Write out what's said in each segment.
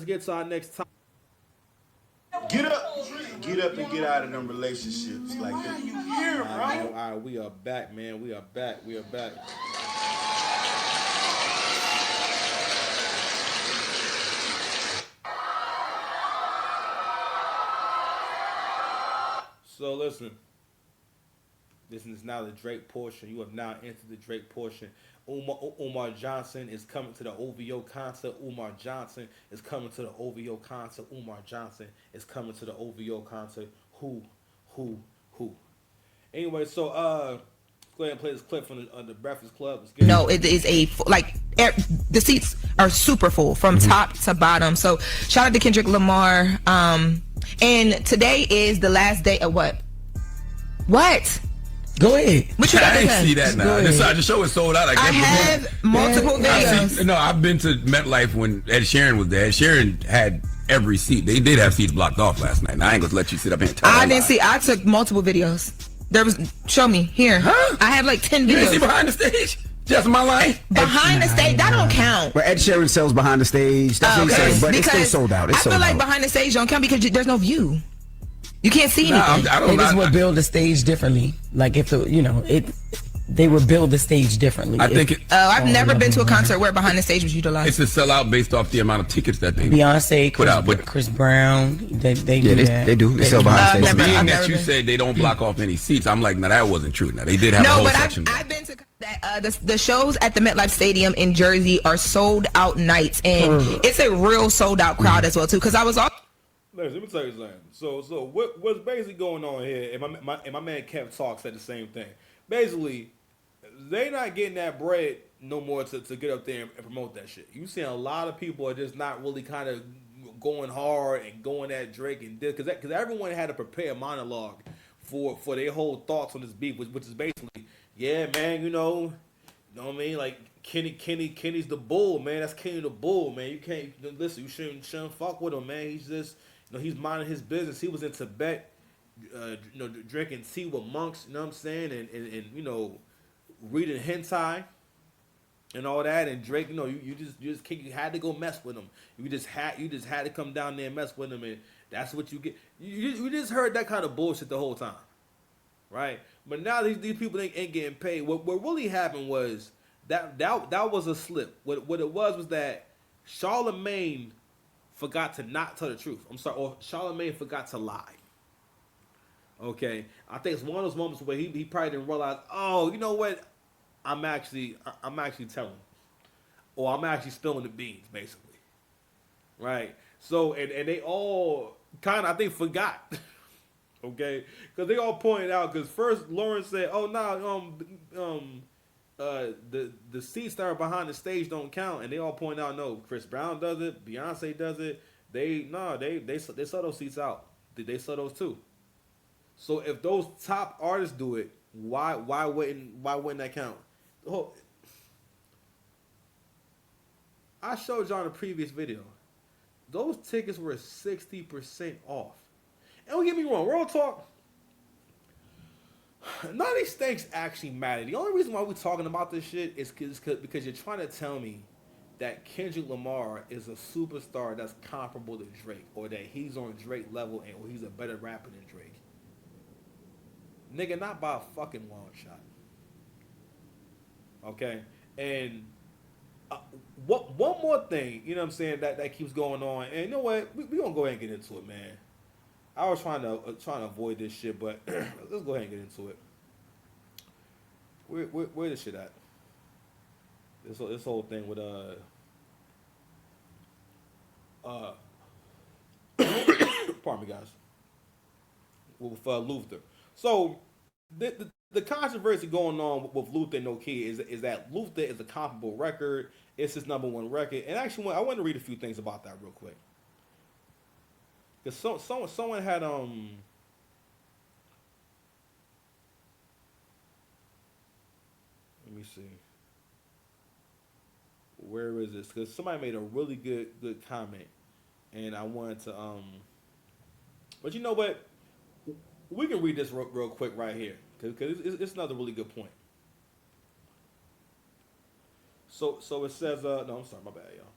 get to our next topic. Get up and get out of them relationships like that. You here, bro? All right, we are back, man. We are back. We are back. So listen, this is now the Drake portion. You have now entered the Drake portion. Umar Johnson is coming to the OVO concert. Umar Johnson is coming to the OVO concert. Umar Johnson is coming to the OVO concert. Who? Anyway, so go ahead and play this clip from the Breakfast Club. No, it is the seats are super full from top to bottom. So shout out to Kendrick Lamar. And today is the last day of what? What? Go ahead. What you got I to ain't say? see that now. The show is sold out. I have multiple videos. I've been to MetLife when Ed Sheeran was there. Ed Sheeran had every seat. They did have seats blocked off last night. And I ain't gonna let you sit up here and tell I didn't see. I took multiple videos. There was. Show me here. Huh? I have like 10 videos. You didn't see behind the stage? Just my line. Behind the stage, that don't count. But Ed Sheeran sells behind the stage. That's what he says. But it's still sold out. It's I feel like out. behind the stage don't count because there's no view. You can't see anything. They just would build the stage differently. Like if they would build the stage differently. I think I've never been to a concert where behind the stage was utilized. it's a sellout based off the amount of tickets that they Beyonce, put out. But Chris Brown, they do that. They do. They sell behind stage. being that you said they don't block off any seats, I'm like, no, that wasn't true. Now they did have a whole section. I've been to that. The shows at the MetLife Stadium in Jersey are sold out nights, and it's a real sold out crowd as well too. Because I was all. Listen, let me tell you something. So what's basically going on here? And my man Kev Talk said the same thing. Basically, they not getting that bread no more to get up there and promote that shit. You seeing a lot of people are just not really kind of going hard and going at Drake and this because everyone had to prepare a monologue for their whole thoughts on this beef, which is basically, yeah, man, you know what I mean? Like Kenny's the bull, man. That's Kenny the bull, man. You can't listen. You shouldn't fuck with him, man. He's just. He's minding his business. He was in Tibet, drinking tea with monks, you know what I'm saying? And reading hentai and all that. And Drake, you had to go mess with him. You just had to come down there and mess with him, and that's what you get. You just heard that kind of bullshit the whole time, right? But now these people ain't getting paid. What really happened was that was a slip. What it was that Charlemagne forgot to not tell the truth. I'm sorry, or Charlemagne forgot to lie. Okay, I think it's one of those moments where he probably didn't realize. Oh, you know what? I'm actually telling, or I'm actually spilling the beans, basically. Right. So and they all kind of I think forgot. Okay, because they all pointed out. Because first Lawrence said, "Oh no, the seats that are behind the stage don't count," and they all point out, no, Chris Brown does it, Beyonce does it. They sell those seats out. They sell those too. So if those top artists do it, why wouldn't that count? Oh, I showed y'all in a previous video. Those tickets were 60% off. And don't get me wrong, real talk. None of these things actually matter. The only reason why we're talking about this shit is because you're trying to tell me that Kendrick Lamar is a superstar that's comparable to Drake, or that he's on Drake level and or he's a better rapper than Drake. Nigga, not by a fucking long shot. Okay? And one more thing, you know what I'm saying, that keeps going on. And you know what? We gonna go ahead and get into it, man. I was trying to avoid this shit, but let's go ahead and get into it. Where this shit at? This whole thing with pardon me, guys. With Luther. So the controversy going on with Luther and No Kid is that Luther is a comparable record. It's his #1 record. And actually, I want to read a few things about that real quick. Because someone had let me see. Where is this? Because somebody made a really good comment, and I wanted to but you know what? We can read this real quick right here because it's another really good point. So it says no, I'm sorry, my bad, y'all.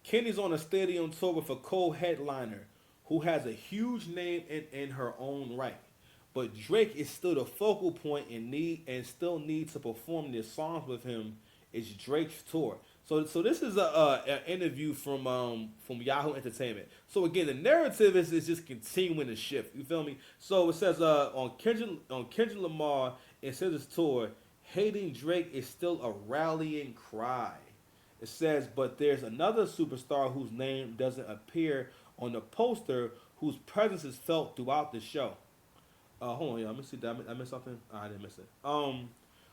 Kenny's on a stadium tour with a co-headliner who has a huge name in her own right. But Drake is still the focal point and still needs to perform their songs with him. It's Drake's tour. So this is an interview from Yahoo Entertainment. So again, the narrative is just continuing to shift. You feel me? So it says on Kendrick Lamar, it says his tour, hating Drake is still a rallying cry. It says, but there's another superstar whose name doesn't appear on the poster, whose presence is felt throughout the show. Hold on, y'all. Let me see. Did I miss something? Oh, I didn't miss it.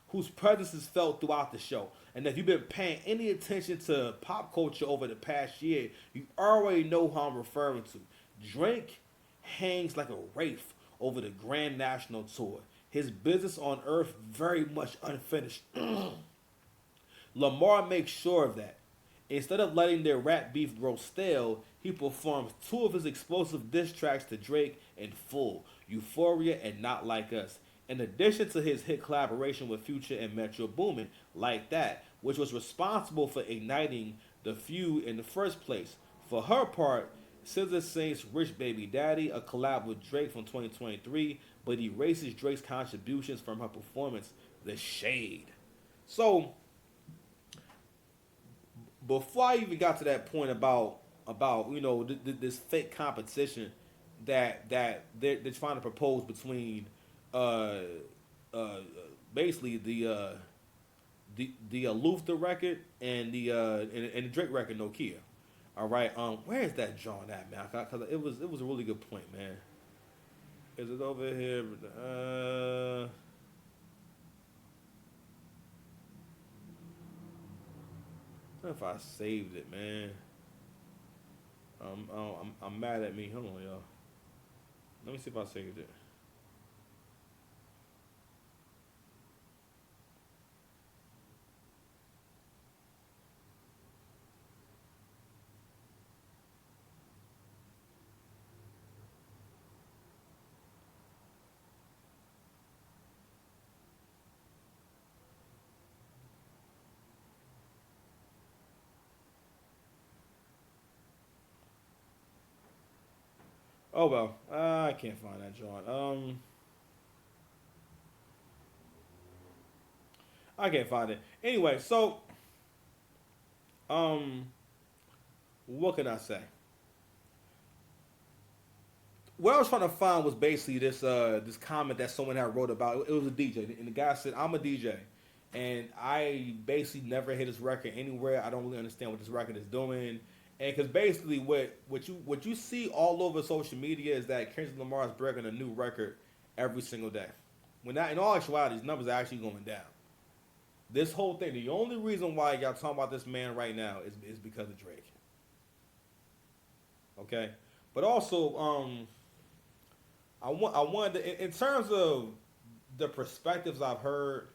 Whose presence is felt throughout the show. And if you've been paying any attention to pop culture over the past year, you already know who I'm referring to. Drake hangs like a wraith over the Grand National Tour. His business on Earth very much unfinished. Lamar makes sure of that. Instead of letting their rap beef grow stale, he performs 2 of his explosive diss tracks to Drake in full, Euphoria and Not Like Us, in addition to his hit collaboration with Future and Metro Boomin, Like That, which was responsible for igniting the feud in the first place. For her part, SZA sings Rich Baby Daddy, a collab with Drake from 2023, but erases Drake's contributions from her performance, The Shade. So, before I even got to that point about this fake competition that they're trying to propose between basically the Luther record and the Drake record, Nokia. All right, where is that John at, man? Cause it was a really good point, man. Is it over here? I don't know if I saved it, man. I'm mad at me. Hold on, y'all. Let me see if I saved it. Oh well, I can't find that, John. I can't find it. Anyway, so what can I say? What I was trying to find was basically this comment that someone had wrote about. It was a DJ, and the guy said, "I'm a DJ, and I basically never hit this record anywhere. I don't really understand what this record is doing." And because basically what you see all over social media is that Kendrick Lamar is breaking a new record every single day. When that, in all actuality, his numbers are actually going down. This whole thing, the only reason why y'all talking about this man right now is because of Drake. Okay, but also I wanted to, in terms of the perspectives I've heard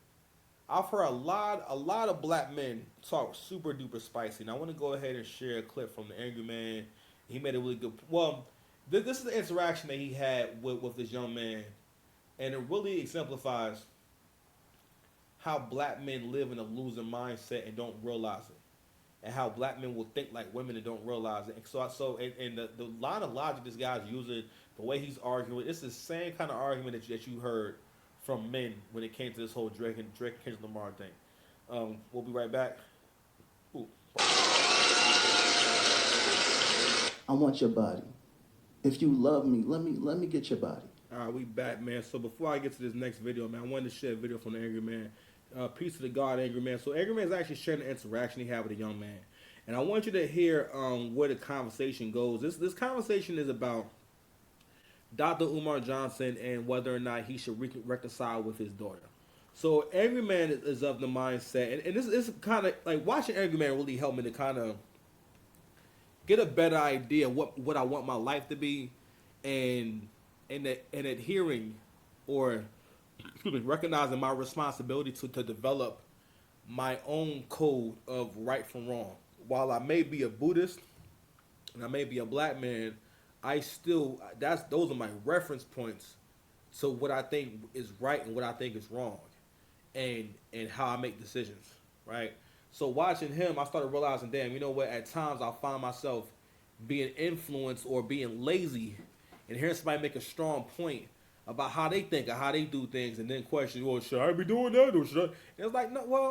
a lot of black men talk super duper spicy. And I want to go ahead and share a clip from the Angry Man. He made a really good. Well, this is the interaction that he had with this young man, and it really exemplifies how black men live in a loser mindset and don't realize it, and how black men will think like women and don't realize it. And and the line of logic this guy's using, the way he's arguing, it's the same kind of argument that you heard from men when it came to this whole Drake Kendrick Lamar thing. We'll be right back. Ooh. I want your body. If you love me, let me get your body. All right, we back, man. So before I get to this next video, man, I wanted to share a video from the Angry Man. Peace to the God, Angry Man. So Angry Man is actually sharing the interaction he had with a young man, and I want you to hear where the conversation goes. This conversation is about Dr. Umar Johnson and whether or not he should reconcile with his daughter. So Angry Man is of the mindset, and this is kind of like watching Angry Man really helped me to kind of get a better idea what I want my life to be, and adhering or recognizing my responsibility to develop my own code of right from wrong. While I may be a Buddhist and I may be a black man, those are my reference points to what I think is right and what I think is wrong, and how I make decisions, right? So watching him, I started realizing, damn, you know what? At times I find myself being influenced or being lazy, and hearing somebody make a strong point about how they think or how they do things, and then question, well, should I be doing that or should I? And it's like, no, well.